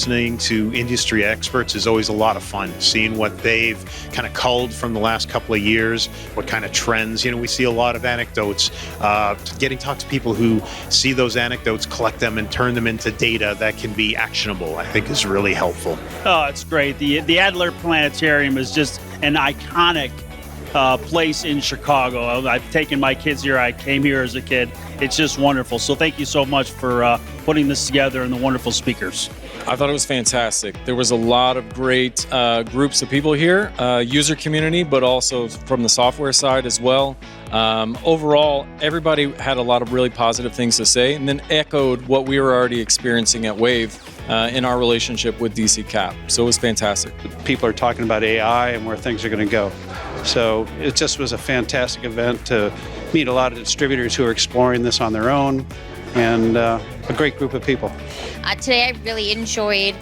listening to industry experts is always a lot of fun. Seeing what they've kind of culled from the last couple of years, what kind of trends. We see a lot of anecdotes. Getting to talk to people who see those anecdotes, collect them, and turn them into data that can be actionable, I think is really helpful. Oh, it's great. The Adler Planetarium is just an iconic place in Chicago. I've taken my kids here. I came here as a kid. It's just wonderful. So thank you so much for putting this together and the wonderful speakers. I thought it was fantastic. There was a lot of great groups of people here, user community, but also from the software side as well. Overall, everybody had a lot of really positive things to say and then echoed what we were already experiencing at Wave in our relationship with DCKAP. So it was fantastic. People are talking about AI and where things are going to go. So it just was a fantastic event to meet a lot of distributors who are exploring this on their own, and a great group of people. Today I really enjoyed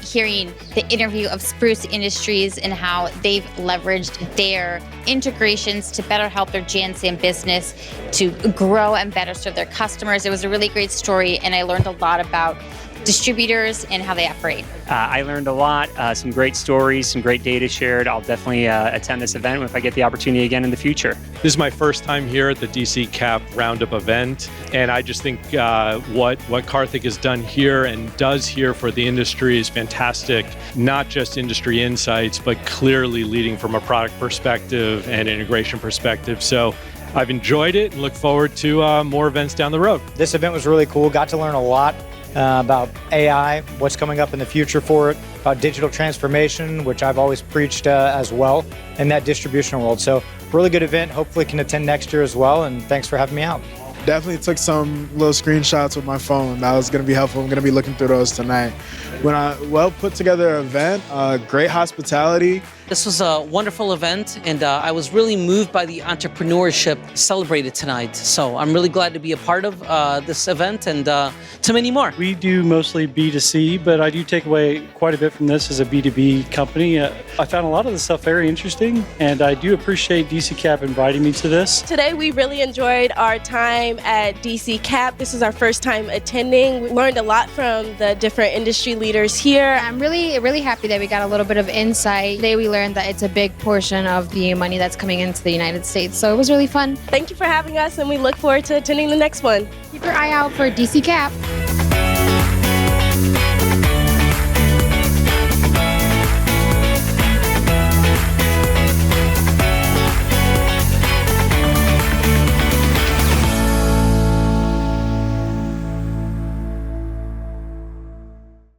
hearing the interview of Spruce Industries and how they've leveraged their integrations to better help their GNSAM business to grow and better serve their customers. It was a really great story, and I learned a lot about distributors and how they operate. I learned a lot, some great stories, some great data shared. I'll definitely attend this event if I get the opportunity again in the future. This is my first time here at the DCKAP Round-Up event, and I just think what Karthik has done here and does here for the industry is fantastic. Not just industry insights, but clearly leading from a product perspective and integration perspective. So I've enjoyed it and look forward to more events down the road. This event was really cool. Got to learn a lot about AI, what's coming up in the future for it, about digital transformation, which I've always preached as well in that distribution world. So really good event. Hopefully can attend next year as well. And thanks for having me out. Definitely took some little screenshots with my phone. That was going to be helpful. I'm going to be looking through those tonight. Well put together event, great hospitality. This was a wonderful event, and I was really moved by the entrepreneurship celebrated tonight. So I'm really glad to be a part of this event and to many more. We do mostly B2C, but I do take away quite a bit from this as a B2B company. I found a lot of the stuff very interesting, and I do appreciate DCKAP inviting me to this. Today we really enjoyed our time at DCKAP. This is our first time attending. We learned a lot from the different industry leaders here. I'm really happy that we got a little bit of insight. Today we learned that it's a big portion of the money that's coming into the United States. So it was really fun. Thank you for having us, and we look forward to attending the next one. Keep your eye out for DCKAP.